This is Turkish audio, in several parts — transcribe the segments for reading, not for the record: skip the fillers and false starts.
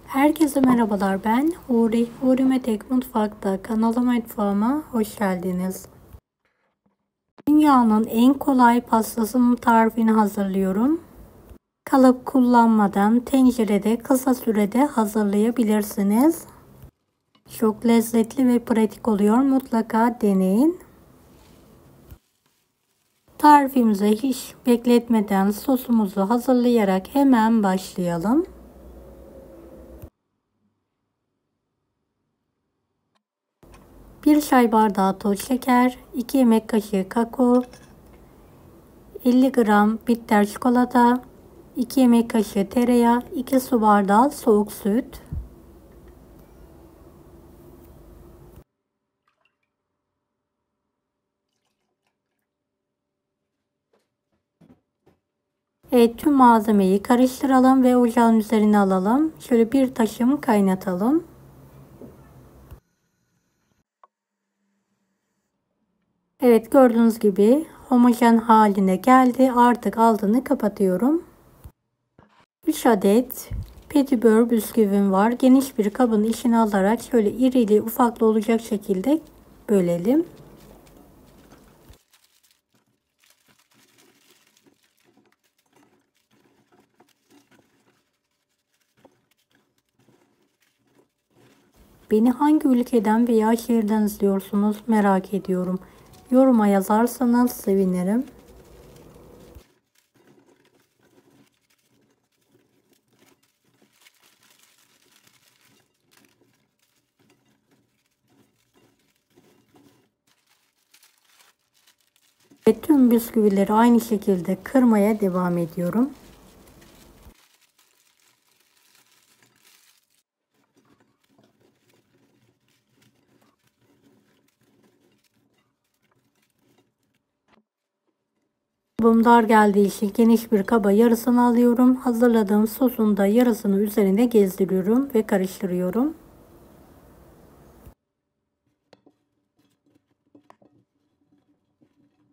Herkese merhabalar, ben Huri. Huri Metek Mutfak'ta kanalıma, mutfağıma hoş geldiniz. Dünyanın en kolay pastasının tarifini hazırlıyorum. Kalıp kullanmadan tencerede kısa sürede hazırlayabilirsiniz. Çok lezzetli ve pratik oluyor. Mutlaka deneyin. Tarifimize hiç bekletmeden sosumuzu hazırlayarak hemen başlayalım. 1 çay bardağı toz şeker, 2 yemek kaşığı kakao, 50 gram bitter çikolata, 2 yemek kaşığı tereyağı, 2 su bardağı soğuk süt. Evet, tüm malzemeyi karıştıralım ve ocağın üzerine alalım. Şöyle bir taşım kaynatalım. Evet, gördüğünüz gibi homojen haline geldi. Artık altını kapatıyorum. 3 adet petibör bisküvim var. Geniş bir kabın içine alarak şöyle irili ufaklı olacak şekilde bölelim. Beni hangi ülkeden veya şehirden izliyorsunuz merak ediyorum. Yoruma yazarsanız sevinirim. Ve tüm bisküvileri aynı şekilde kırmaya devam ediyorum. Kabım dar geldiği için geniş bir kaba yarısını alıyorum. Hazırladığım sosun da yarısını üzerine gezdiriyorum ve karıştırıyorum.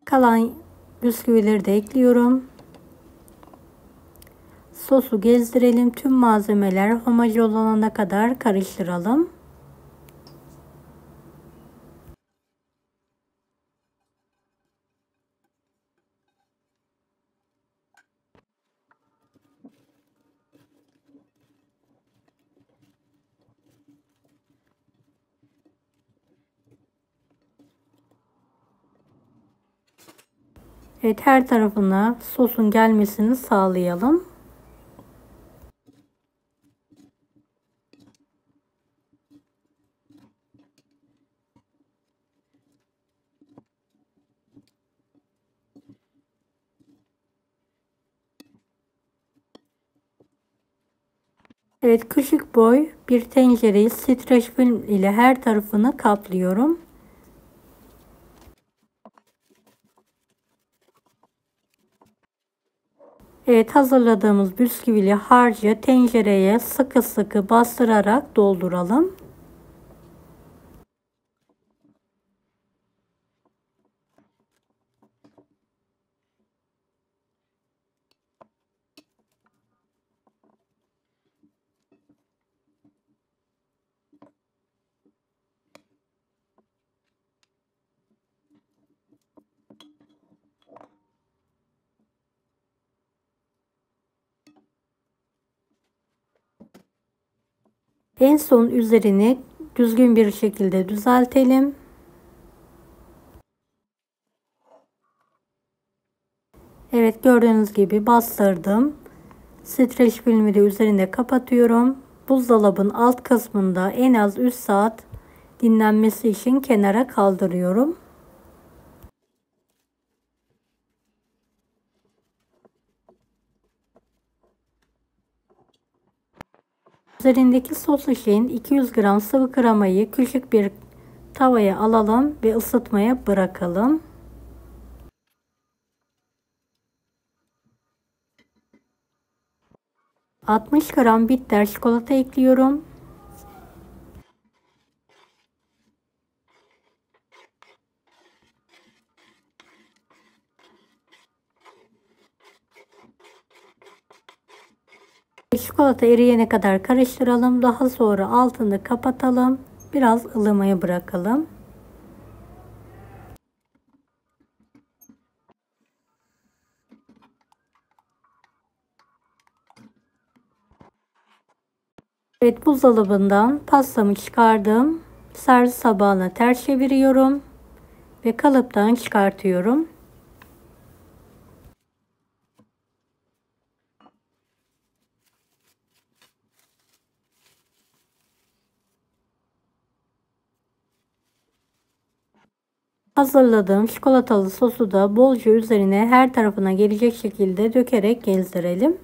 Kalan bisküvileri de ekliyorum. Sosu gezdirelim. Tüm malzemeler homojen olana kadar karıştıralım. Evet, her tarafına sosun gelmesini sağlayalım. Evet, küçük boy bir tencereyi streç film ile her tarafını kaplıyorum. Evet, hazırladığımız bisküvili harcı tencereye sıkı sıkı bastırarak dolduralım. En son üzerini düzgün bir şekilde düzeltelim. Evet, gördüğünüz gibi bastırdım. Streç filmi de üzerinde kapatıyorum. Buzdolabın alt kısmında en az 3 saat dinlenmesi için kenara kaldırıyorum. Üzerindeki sos için 200 gram sıvı kremayı küçük bir tavaya alalım ve ısıtmaya bırakalım. ...60 gram bitter çikolata ekliyorum. Çikolata eriyene kadar karıştıralım. Daha sonra altını kapatalım. Biraz ılımaya bırakalım. Evet, buzdolabından pastamı çıkardım. Servis tabağına ters çeviriyorum ve kalıptan çıkartıyorum. Hazırladığım çikolatalı sosu da bolca üzerine her tarafına gelecek şekilde dökerek gezdirelim.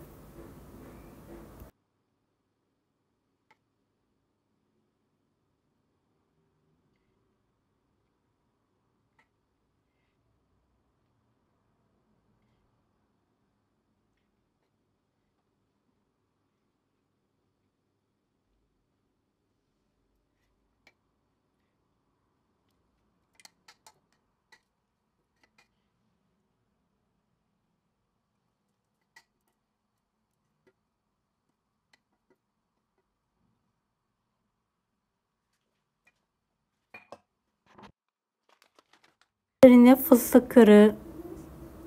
Üzerine fıstık kırığı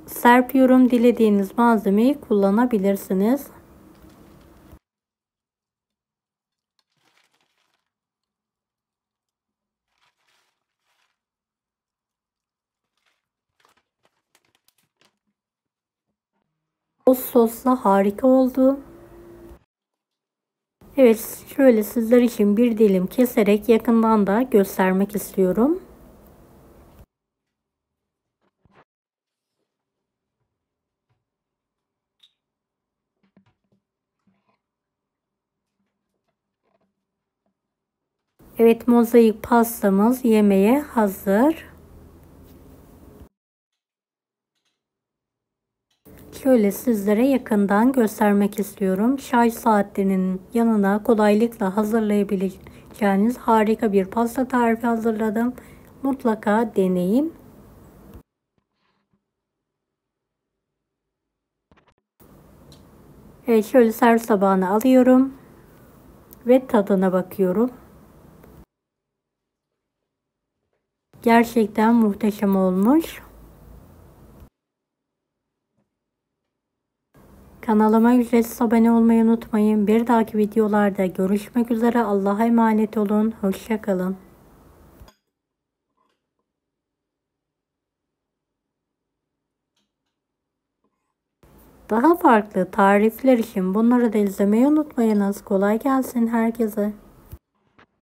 serpiyorum. Dilediğiniz malzemeyi kullanabilirsiniz. O sosla harika oldu. Evet, şöyle sizler için bir dilim keserek yakından da göstermek istiyorum. Evet, mozaik pastamız yemeğe hazır. Şöyle sizlere yakından göstermek istiyorum. Çay saatlerinin yanına kolaylıkla hazırlayabileceğiniz harika bir pasta tarifi hazırladım. Mutlaka deneyin. Evet, şöyle servis tabağına alıyorum ve tadına bakıyorum. Gerçekten muhteşem olmuş. Kanalıma ücretsiz abone olmayı unutmayın. Bir dahaki videolarda görüşmek üzere. Allah'a emanet olun. Hoşça kalın. Daha farklı tarifler için bunları da izlemeyi unutmayınız. Kolay gelsin herkese.